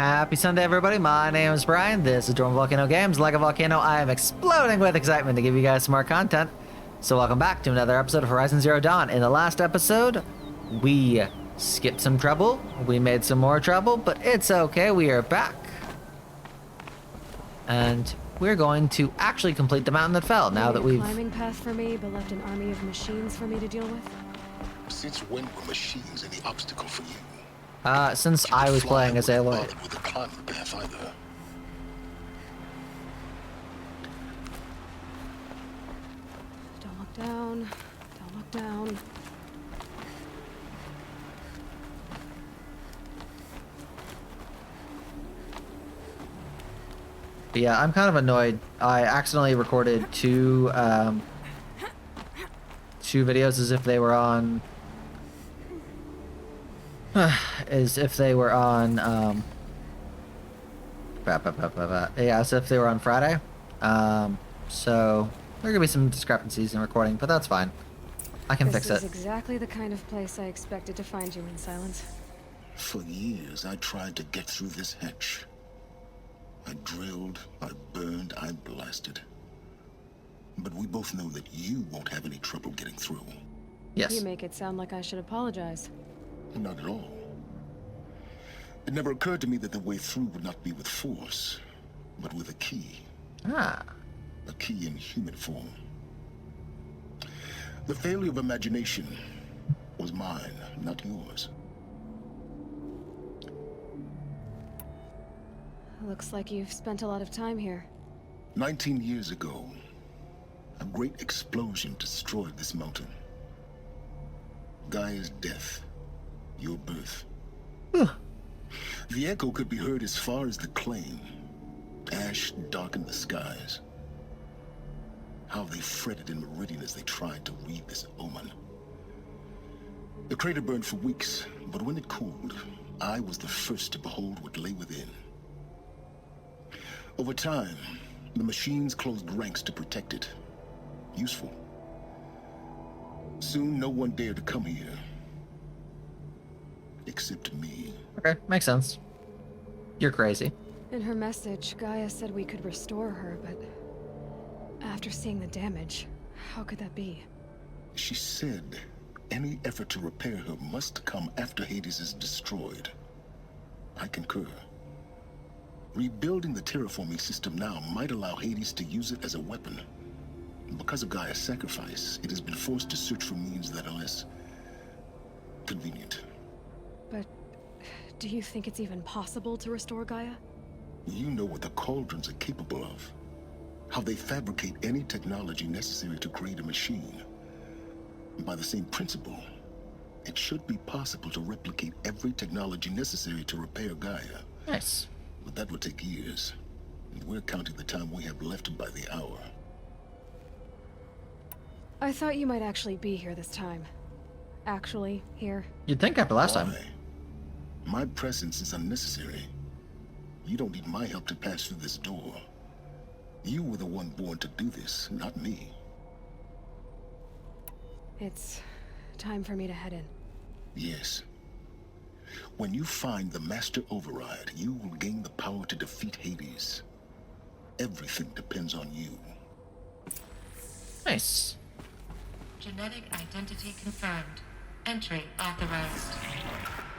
Happy Sunday, everybody. My name is Brian. This is Dorm Volcano Games. Like a volcano, I am exploding with excitement to give you guys some more content. So welcome back to another episode of Horizon Zero Dawn. In the last episode, we skipped some trouble. We made some more trouble, but it's okay. We are back. And we're going to actually complete the mountain that fell now that we've... climbing path for me, but left an army of machines for me to deal with? Since when were machines any obstacle for you? Since I was playing as Aloy. With a climbing path either. Don't look down. Don't look down. But yeah, I'm kind of annoyed. I accidentally recorded two videos as if they were on... yeah, as if they were on Friday. So there could be some discrepancies in recording, but that's fine. I can fix it. This is exactly the kind of place I expected to find you in, Silence. For years, I tried to get through this hatch. I drilled, I burned, I blasted. But we both know that you won't have any trouble getting through. Yes. You make it sound like I should apologize. Not at all. It never occurred to me that the way through would not be with force, but with a key. Ah. A key in human form. The failure of imagination was mine, not yours. Looks like you've spent a lot of time here. 19 years ago, a great explosion destroyed this mountain. Gaia's death. Your birth. The echo could be heard as far as the claim. Ash darkened the skies. How they fretted in Meridian as they tried to read this omen. The crater burned for weeks, but when it cooled, I was the first to behold what lay within. Over time, the machines closed ranks to protect it. Useful. Soon, no one dared to come here. Except me. Okay, makes sense. You're crazy. In her message, Gaia said we could restore her, but... after seeing the damage, how could that be? She said any effort to repair her must come after Hades is destroyed. I concur. Rebuilding the terraforming system now might allow Hades to use it as a weapon. Because of Gaia's sacrifice, it has been forced to search for means that are less convenient. But do you think it's even possible to restore Gaia? You know what the Cauldrons are capable of. How they fabricate any technology necessary to create a machine. By the same principle, it should be possible to replicate every technology necessary to repair Gaia. Nice. But that would take years. And we're counting the time we have left by the hour. I thought you might actually be here this time. Actually, here. You'd think after last time. Why? My presence is unnecessary. You don't need my help to pass through this door. You were the one born to do this, not me. It's time for me to head in. Yes. When you find the Master Override, you will gain the power to defeat Hades. Everything depends on you. Nice. Genetic identity confirmed. Entry authorized.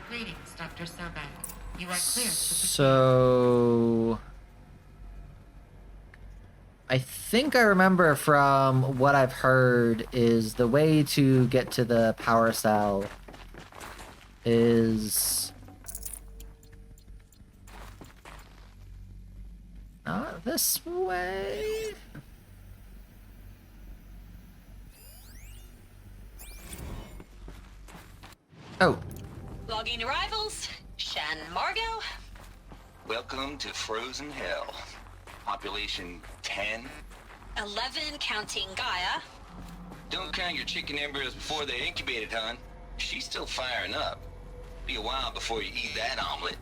Greetings, Dr. Sobek. You are cleared to proceed. So... I think I remember from what I've heard is the way to get to the power cell is not this way. Oh. Logging arrivals. Shan Margot. Welcome to Frozen Hell. Population 10. 11 counting Gaia. Don't count your chicken embryos before they're incubated, hon. She's still firing up. Be a while before you eat that omelet.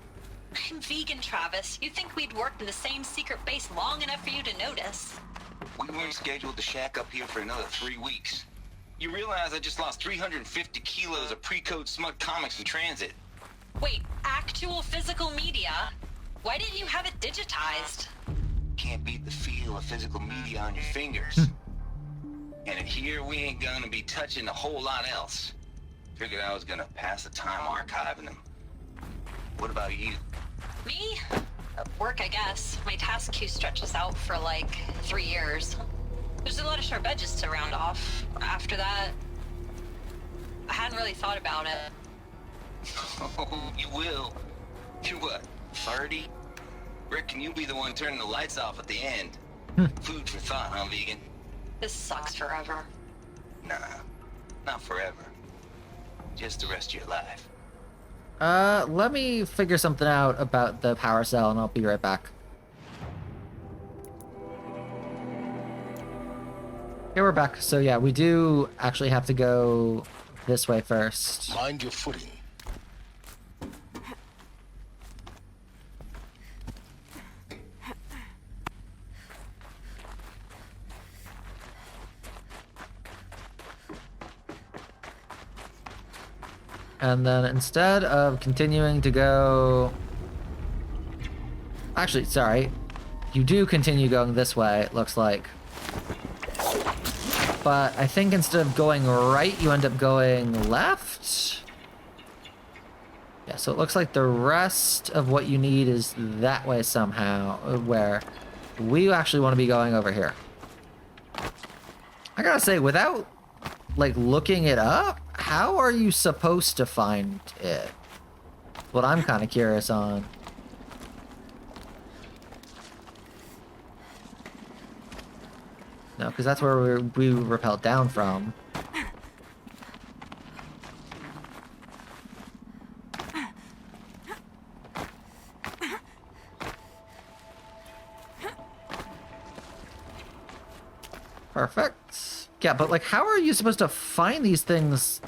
I'm vegan, Travis. You'd think we'd worked in the same secret base long enough for you to notice. We weren't scheduled to shack up here for another 3 weeks. You realize I just lost 350 kilos of pre-code smut comics in transit. Wait, actual physical media? Why didn't you have it digitized? Can't beat the feel of physical media on your fingers. And here we ain't gonna be touching a whole lot else. Figured I was gonna pass the time archiving them. What about you? Me? Work, I guess. My task queue stretches out for like 3 years. There's a lot of sharp edges to round off. After that, I hadn't really thought about it. Oh, you will. You're what, 30? Reckon you'll be the one turning the lights off at the end. Food for thought, huh, vegan? This sucks forever. Nah, not forever. Just the rest of your life. Let me figure something out about the power cell, and I'll be right back. Okay, we're back. So yeah, we do actually have to go this way first. Mind your footing. And then instead of continuing to go... Actually, sorry. You do continue going this way, it looks like. But I think instead of going right, you end up going left? Yeah, so it looks like the rest of what you need is that way somehow, where we actually want to be going over here. I gotta say, without, like, looking it up, how are you supposed to find it? What I'm kind of curious on. No, because that's where we were repelled down from. Perfect. Yeah, but like, how are you supposed to find these things,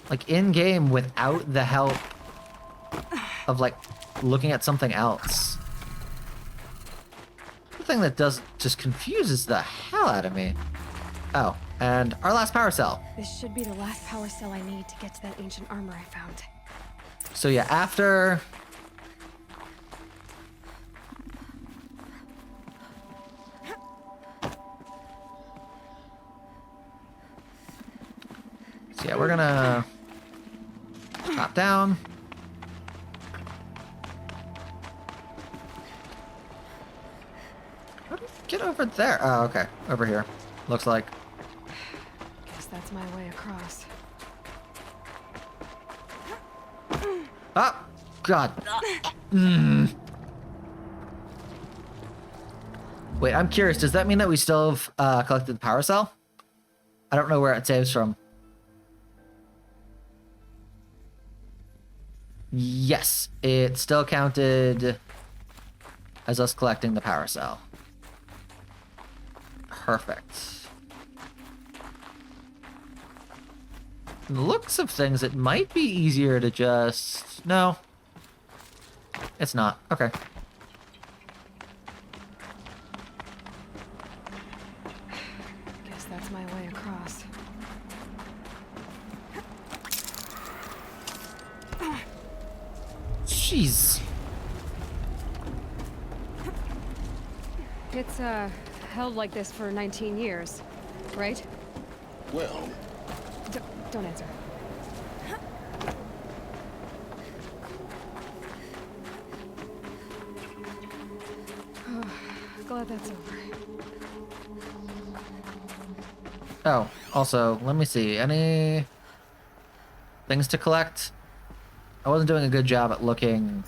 like, in-game without the help of, like, looking at something else? The thing that just confuses the hell out of me. Oh, and our last power cell. This should be the last power cell I need to get to that ancient armor I found. So yeah, after... So yeah, we're gonna hop down. How do you get over there? Oh, okay. Over here. Looks like. Guess that's my way across. Oh! God. Wait, I'm curious. Does that mean that we still have collected the power cell? I don't know where it saves from. Yes, it still counted as us collecting the power cell. Perfect. From the looks of things, it might be easier to just... No. It's not. Okay. Guess that's my way across. Jeez. It's, held like this for 19 years, right? Well, Don't answer. Glad that's over. Oh, also, let me see. Any things to collect? I wasn't doing a good job at looking,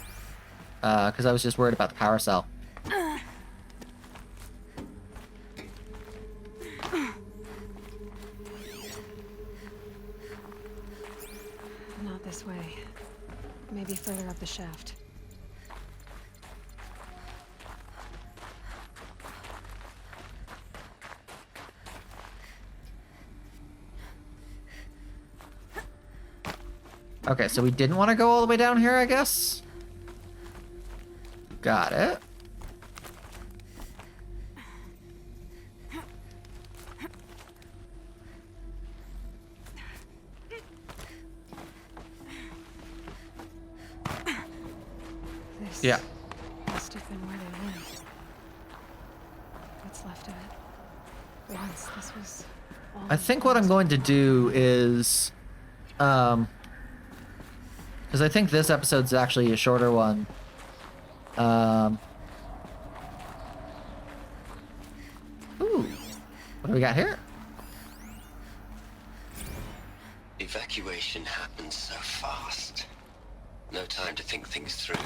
because I was just worried about the power cell. Not this way. Maybe further up the shaft. Okay, so we didn't want to go all the way down here, I guess? Got it. This Yeah. must have been where they lived. What's left of it. Once this was all I think what I'm going to do is, because I think this episode's actually a shorter one. Ooh, what do we got here? Evacuation happened so fast. No time to think things through.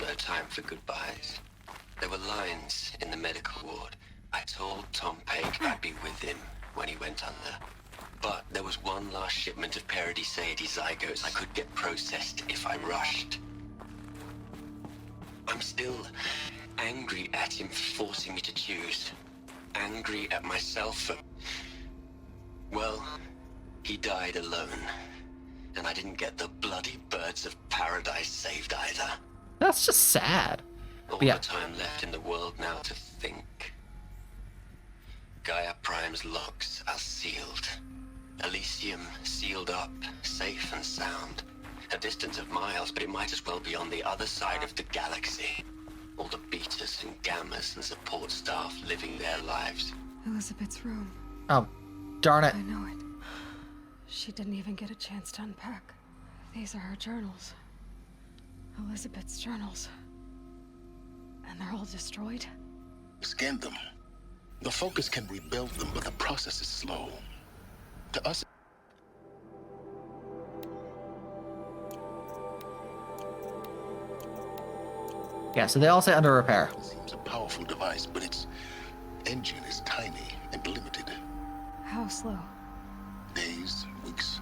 No time for goodbyes. There were lines in the medical ward. I told Tom Pake I'd be with him when he went under. But there was one last shipment of Paradiseidae zygotes I could get processed if I rushed. I'm still angry at him for forcing me to choose. Angry at myself for... Well, he died alone. And I didn't get the bloody birds of paradise saved either. That's just sad. All But yeah. the time left in the world now to think. Gaia Prime's locks are sealed. Elysium sealed up, safe and sound. A distance of miles, but it might as well be on the other side of the galaxy. All the betas and gammas and support staff living their lives. Elizabeth's room. Oh, darn it. I know it. She didn't even get a chance to unpack. These are her journals. Elizabeth's journals. And they're all destroyed? Scan them. The Focus can rebuild them, but the process is slow. To us, Yeah, so they all say under repair. it seems a powerful device, but its engine is tiny and limited. How slow? Days, weeks,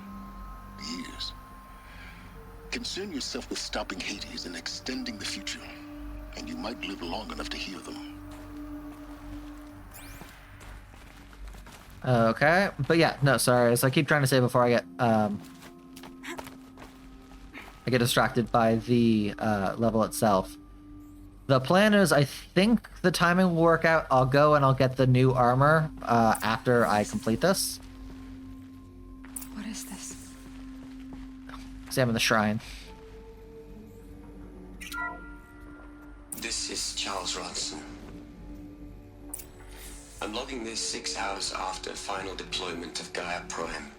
years. Concern yourself with stopping Hades and extending the future, and you might live long enough to hear them. Okay, but yeah, no, sorry. As I keep trying to say before I get distracted by the level itself. The plan is, I think the timing will work out. I'll go and I'll get the new armor after I complete this. What is this? Examine the shrine. This is Charles Ronson. I'm logging this 6 hours after final deployment of Gaia Prime.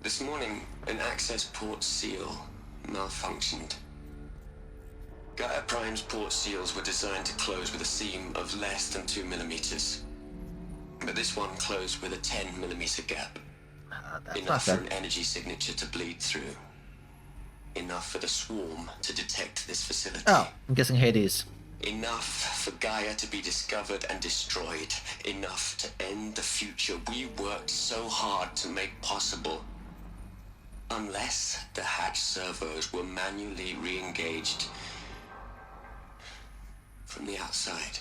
This morning, an access port seal malfunctioned. Gaia Prime's port seals were designed to close with a seam of less than 2 millimeters. But this one closed with a 10 millimeter gap. That's Enough not for good. an energy signature to bleed through. Enough for the swarm to detect this facility. Oh, I'm guessing Hades. Enough for Gaia to be discovered and destroyed. Enough to end the future we worked so hard to make possible. Unless the hatch servos were manually re-engaged from the outside.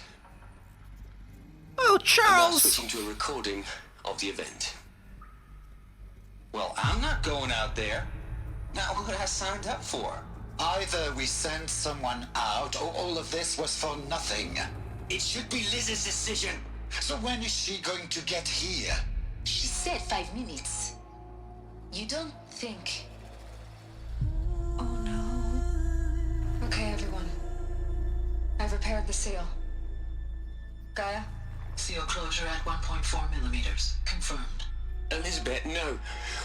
Oh, I'm now Charles! switching to a recording of the event. Well, I'm not going out there. Not what I signed up for. Either we send someone out, or all of this was for nothing. It should be Liz's decision. So when is she going to get here? She said 5 minutes. You don't think... Oh no. Okay, everyone. I've repaired the seal. Gaia? Seal closure at 1.4 millimeters. Confirmed. Elizabeth, no.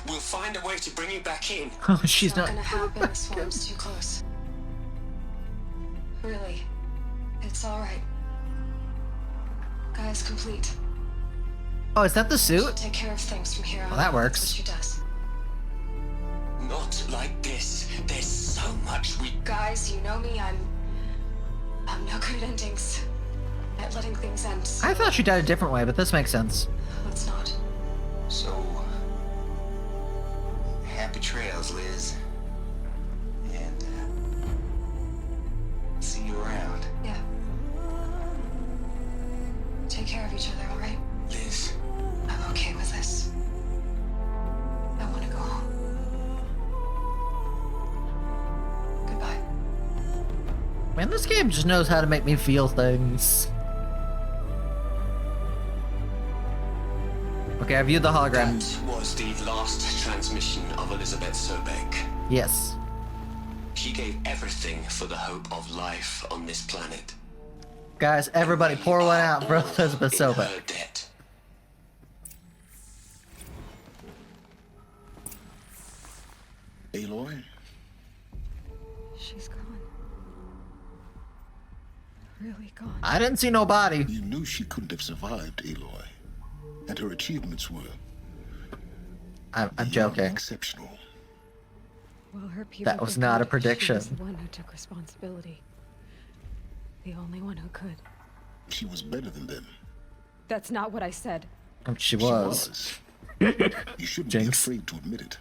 We'll find a way to bring you back in. Oh, she's not. Gonna happen. The swarm's too close. Really. It's alright. Gaia's complete. Oh, is that the She'll suit? take care of things from here on. Well, that out. works. That's what she does. Not like this. There's so much we... Guys, you know me, I'm no good at endings. At letting things end. So I thought she died a different way, but this makes sense. let's not. So, happy trails, Liz. And, see you around. Yeah. Take care of each other, alright? Liz, I'm okay with this. I want to go home. Goodbye. Man, this game just knows how to make me feel things. Okay, I viewed the hologram. that was the last transmission of Elizabeth Sobek. Yes. She gave everything for the hope of life on this planet. Guys, everybody pour one out for Elizabeth In Sobek. her debt. Aloy? She's gone. Really gone. I didn't see no body. You knew she couldn't have survived, Aloy. And her achievements were I'm beyond joking. exceptional. Well, her people That was think not a She prediction. was the one who took responsibility. The only one who could. She was better than them. That's not what I said. She was. You shouldn't be Jinx. afraid to admit it.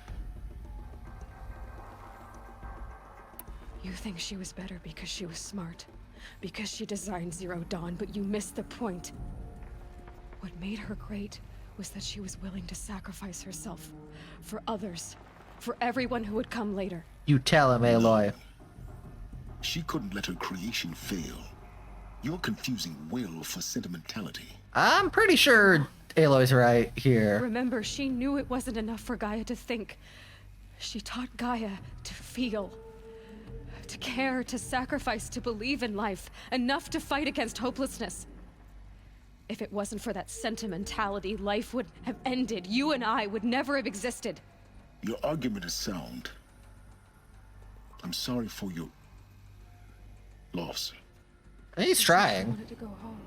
You think she was better because she was smart. Because she designed Zero Dawn, but you missed the point. What made her great was that she was willing to sacrifice herself. For others. For everyone who would come later. You tell him, Aloy. She couldn't let her creation fail. You're confusing will for sentimentality. I'm pretty sure Aloy's right here. Remember, she knew it wasn't enough for Gaia to think. She taught Gaia to feel. To care, to sacrifice, to believe in life. Enough to fight against hopelessness. If it wasn't for that sentimentality, life would have ended. You and I would never have existed. Your argument is sound. I'm sorry for your loss. He's I trying. wanted to go home.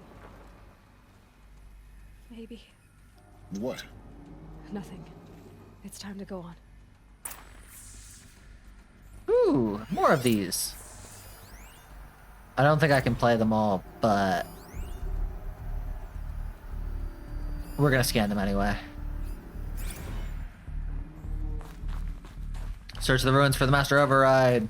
Maybe. What? Nothing. It's time to go on. Ooh, more of these. I don't think I can play them all, but we're gonna scan them anyway. Search the ruins for the Master Override.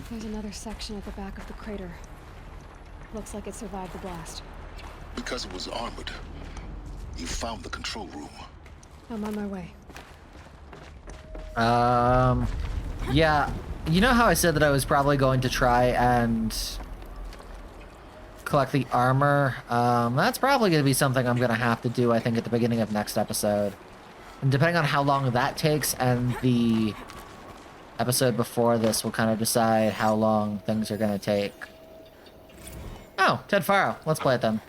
There's another section at the back of the crater. Looks like it survived the blast. Because it was armored. You found the control room. I'm on my way. Yeah. You know how I said that I was probably going to try and collect the armor? That's probably going to be something I'm going to have to do, I think, at the beginning of next episode. And depending on how long that takes and the episode before this will kind of decide how long things are going to take. Oh, Ted Faro. Let's play it then.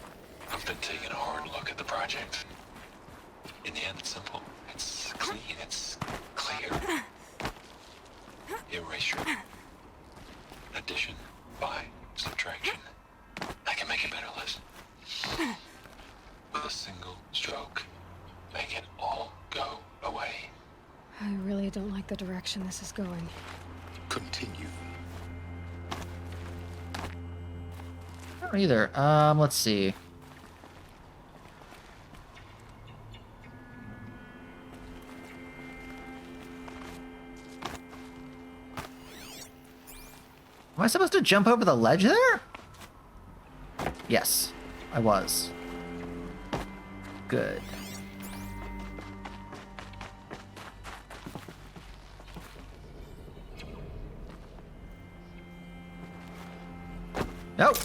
I've been taking a hard look at the project. In the end, it's simple. It's clean. It's clear. Erasure. Addition. By. Subtraction. I can make a better list. With a single stroke. Make it all go away. I really don't like the direction this is going. Continue. I don't either. Let's see. Am I supposed to jump over the ledge there? Yes, I was. Good. Nope.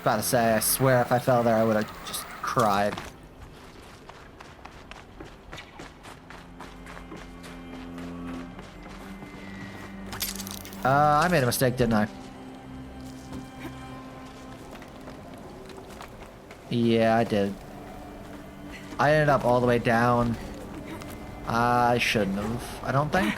About to say, I swear if I fell there, I would have just cried. I made a mistake, didn't I? Yeah, I did. I ended up all the way down. I shouldn't have, I don't think.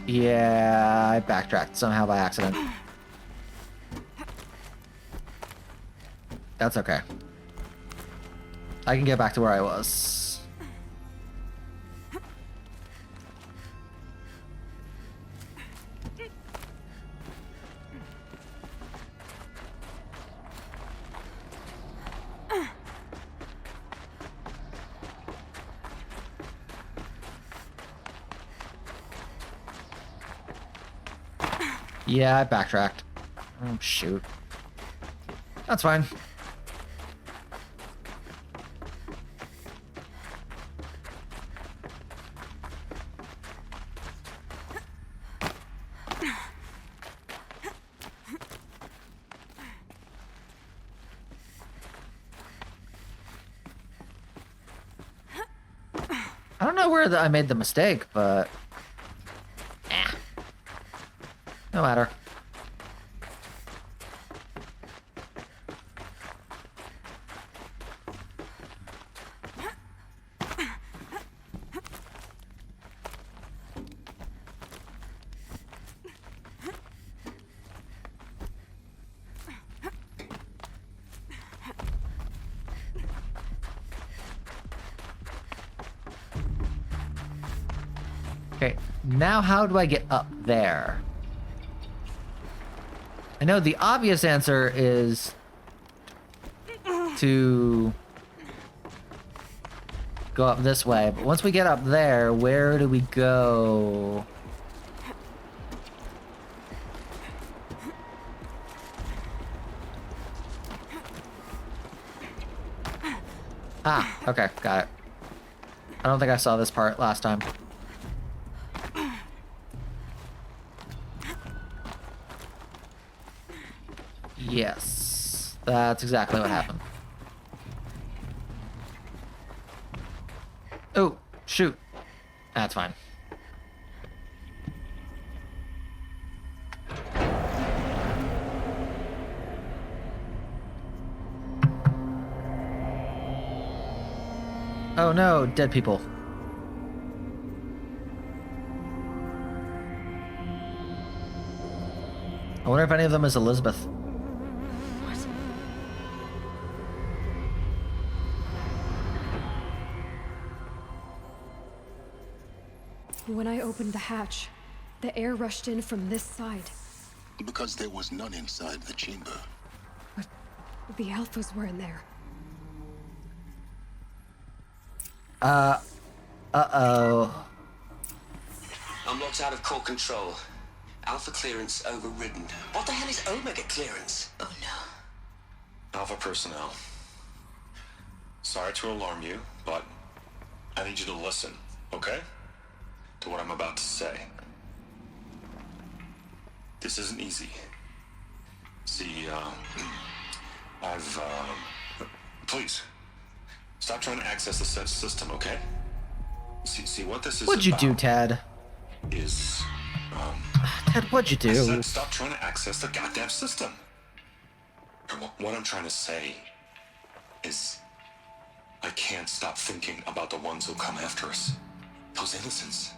Yeah, I backtracked somehow by accident. That's okay. I can get back to where I was. Yeah, I backtracked. Oh, shoot. That's fine. I don't know where I made the mistake, but... no matter. Okay, now how do I get up there? I know the obvious answer is to go up this way, but once we get up there, where do we go? Ah, okay, got it. I don't think I saw this part last time. Yes, that's exactly what happened. Oh, shoot. That's fine. Oh no, dead people. I wonder if any of them is Elizabeth. When I opened the hatch, the air rushed in from this side. Because there was none inside the chamber. But the alphas were in there. Uh-oh. I'm locked out of core control. Alpha clearance overridden. What the hell is Omega clearance? Oh no. Alpha personnel. Sorry to alarm you, but I need you to listen, okay? To what I'm about to say. This isn't easy. See, please, stop trying to access the system, okay? See what this is What'd you about do, Ted? is, Ted, what'd you I do? said stop trying to access the goddamn system. What I'm trying to say is I can't stop thinking about the ones who come after us. Those innocents.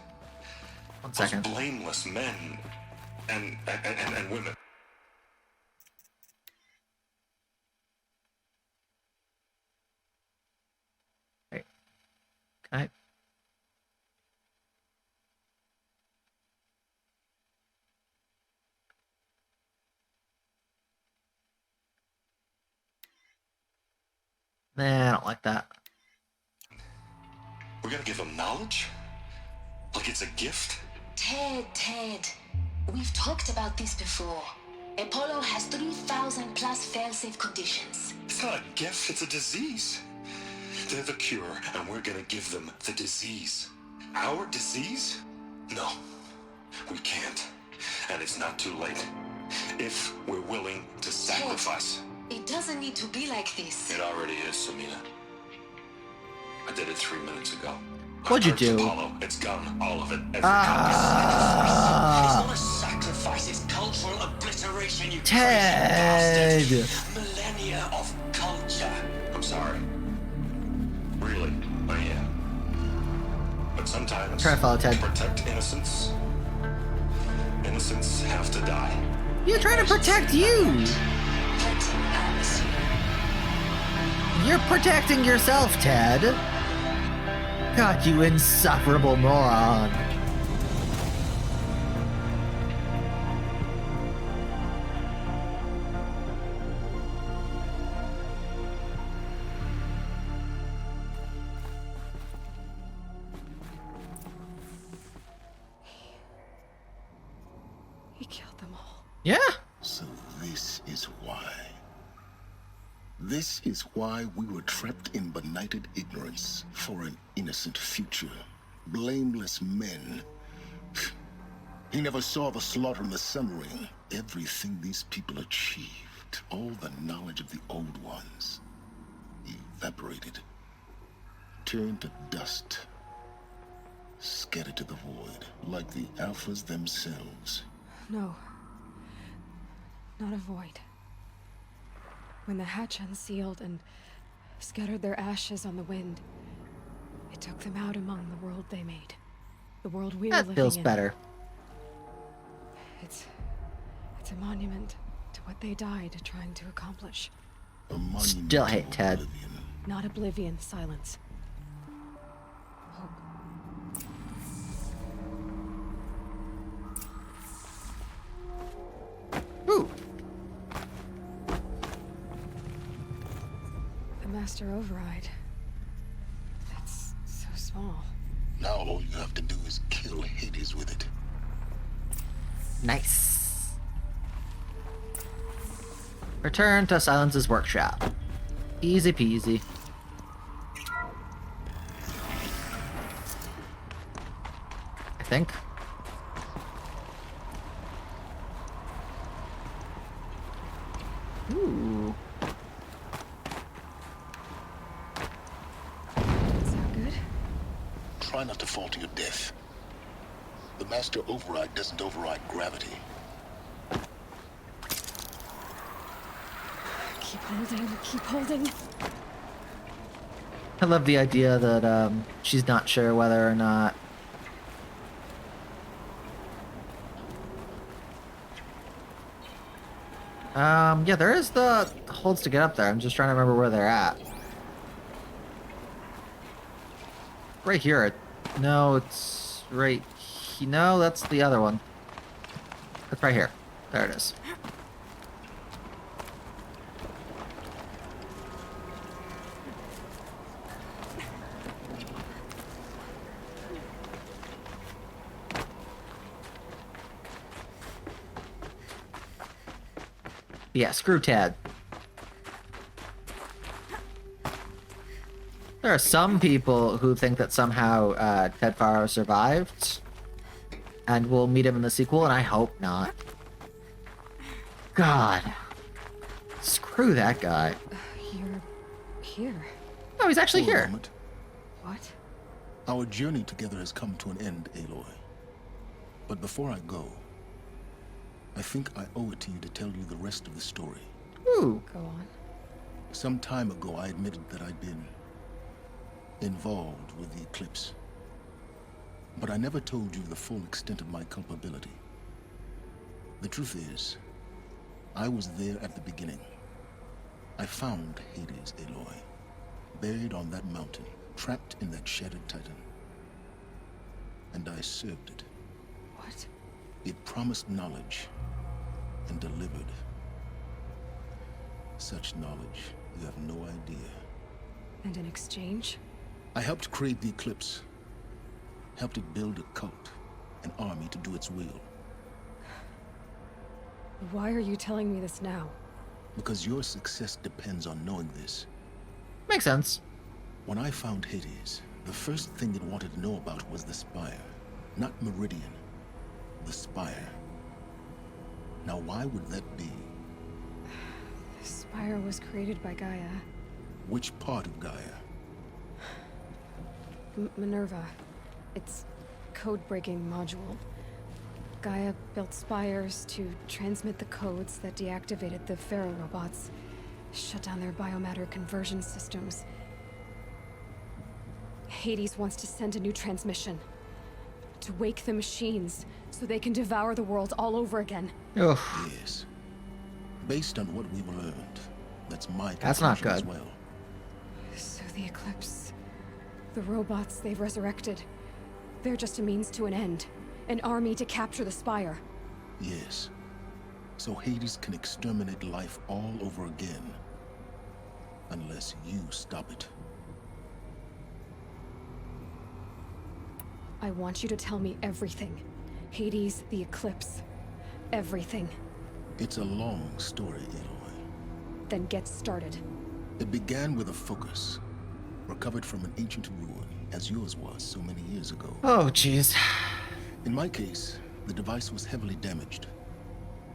1 second. Those blameless men and women. Wait. Can I... Nah, I don't like that. We're gonna give them knowledge? Like it's a gift? Ted. We've talked about this before. Apollo has 3,000 plus fail-safe conditions. It's not a gift, it's a disease. They're the cure, and we're gonna give them the disease. Our disease? No, we can't. And it's not too late. If we're willing to sacrifice. It doesn't need to be like this. It already is, Samina. I did it 3 minutes ago. What'd you I've do? purged Apollo. It's gone, all of it. Every It's not a sacrifice, it's cultural obliteration, you Ted! crazy bastard. Millennia of culture. I'm sorry. Really, I am. But sometimes, Try to follow Ted. to protect innocence, innocents have to die. You're trying to protect you! You're protecting yourself, Ted. God, you insufferable moron. He killed them all. Yeah. So this is why. This is why we were trapped in benighted ignorance for an innocent future. Blameless men. He never saw the slaughter in the Sun Ring. Everything these people achieved, all the knowledge of the old ones, evaporated, turned to dust, scattered to the void, like the Alphas themselves. No. Not a void. When the hatch unsealed and scattered their ashes on the wind, it took them out among the world they made. The world we were living in. That feels better. It's a monument to what they died trying to accomplish. A monument Still hate to Ted. oblivion. Not oblivion, silence. Hope. Ooh. The Master Override. That's so small. Now all you have to do is kill Hades with it. Nice. Return to Silence's workshop. Easy peasy. I think. Ooh. Is that good? Try not to fall to your death. The Master Override doesn't override gravity. Keep holding, keep holding. I love the idea that she's not sure whether or not yeah, there is the holds to get up there. I'm just trying to remember where they're at. Right here. No, it's right. No, that's the other one. It's right here. There it is. Yeah, screw Ted. There are some people who think that somehow Ted Faro survived, and we'll meet him in the sequel, and I hope not. God. Screw that guy. You're here. Oh, he's actually For a here. moment. What? Our journey together has come to an end, Aloy. But before I go, I think I owe it to you to tell you the rest of the story. Ooh. Go on. Some time ago, I admitted that I'd been involved with the eclipse. But I never told you the full extent of my culpability. The truth is, I was there at the beginning. I found Hades, Aloy, buried on that mountain, trapped in that shattered titan. And I served it. What? It promised knowledge and delivered. Such knowledge, you have no idea. And in exchange? I helped create the eclipse. Helped it build a cult, an army to do its will. Why are you telling me this now? Because your success depends on knowing this. Makes sense. When I found Hades, the first thing it wanted to know about was the Spire. Not Meridian. The Spire. Now why would that be? The Spire was created by Gaia. Which part of Gaia? Minerva. Its code-breaking module. Gaia built spires to transmit the codes that deactivated the Pharaoh robots, shut down their biomatter conversion systems. Hades wants to send a new transmission. To wake the machines, so they can devour the world all over again. Ugh. Yes. Based on what we've learned, that's my That's not conclusion good. as well. So the Eclipse... The robots they've resurrected... They're just a means to an end. An army to capture the Spire. Yes. So Hades can exterminate life all over again. Unless you stop it. I want you to tell me everything. Hades, the Eclipse. Everything. It's a long story, Aloy. Then get started. It began with a focus, recovered from an ancient ruin, as yours was so many years ago. Oh, jeez. In my case, the device was heavily damaged.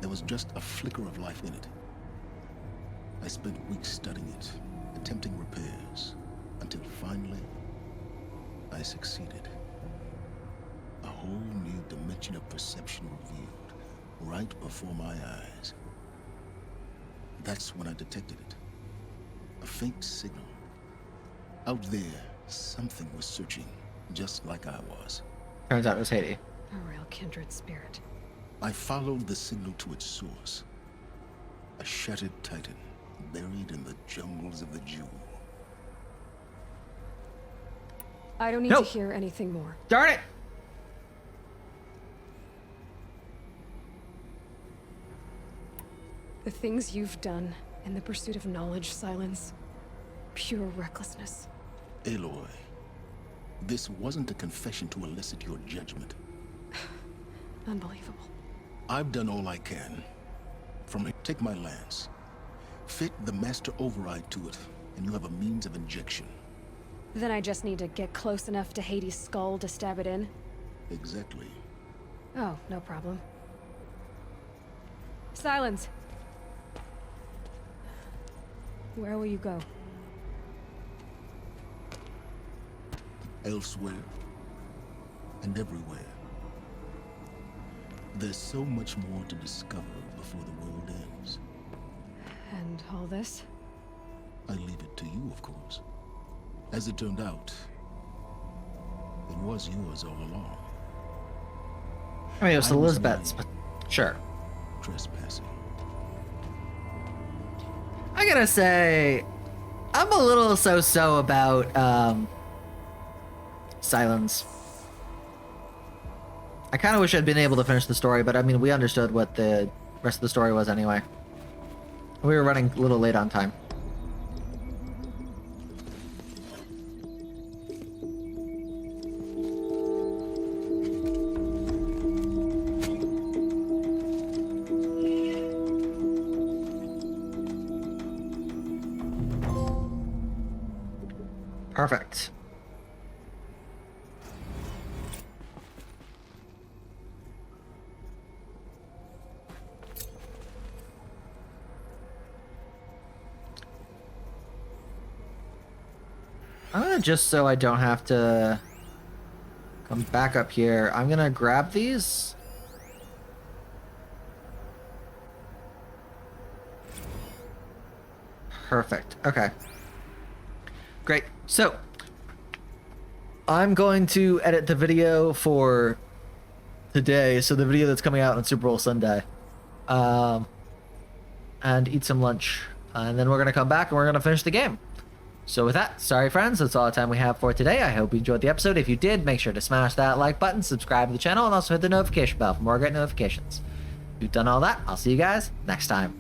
There was just a flicker of life in it. I spent weeks studying it, attempting repairs, until finally, I succeeded. A whole new dimension of perception revealed, right before my eyes. That's when I detected it. A faint signal. Out there, something was searching, just like I was. Turns out it was Haiti. A real kindred spirit. I followed the signal to its source. A shattered titan, buried in the jungles of the Jewel. I don't need Nope. to hear anything more. Darn it! The things you've done in the pursuit of knowledge, Silence. Pure recklessness. Aloy, this wasn't a confession to elicit your judgment. Unbelievable. I've done all I can. Take my lance. Fit the master override to it, and you have a means of injection. Then I just need to get close enough to Hades' skull to stab it in? Exactly. Oh, no problem. Silence! Where will you go? Elsewhere. And everywhere. There's so much more to discover before the world ends. And all this? I leave it to you, of course. As it turned out, it was yours all along. I mean, it was I was Elizabeth's, but sure. Trespassing. I gotta say, I'm a little so-so about, Silence. I kind of wish I'd been able to finish the story, but I mean, we understood what the rest of the story was anyway. We were running a little late on time. Perfect. Just so I don't have to come back up here, I'm gonna grab these. Perfect. Okay. Great. So, I'm going to edit the video for today, so the video that's coming out on Super Bowl Sunday, and eat some lunch, and then we're gonna come back and we're gonna finish the game. So with that, sorry friends, that's all the time we have for today. I hope you enjoyed the episode. If you did, make sure to smash that like button, subscribe to the channel, and also hit the notification bell for more great notifications. If you've done all that, I'll see you guys next time.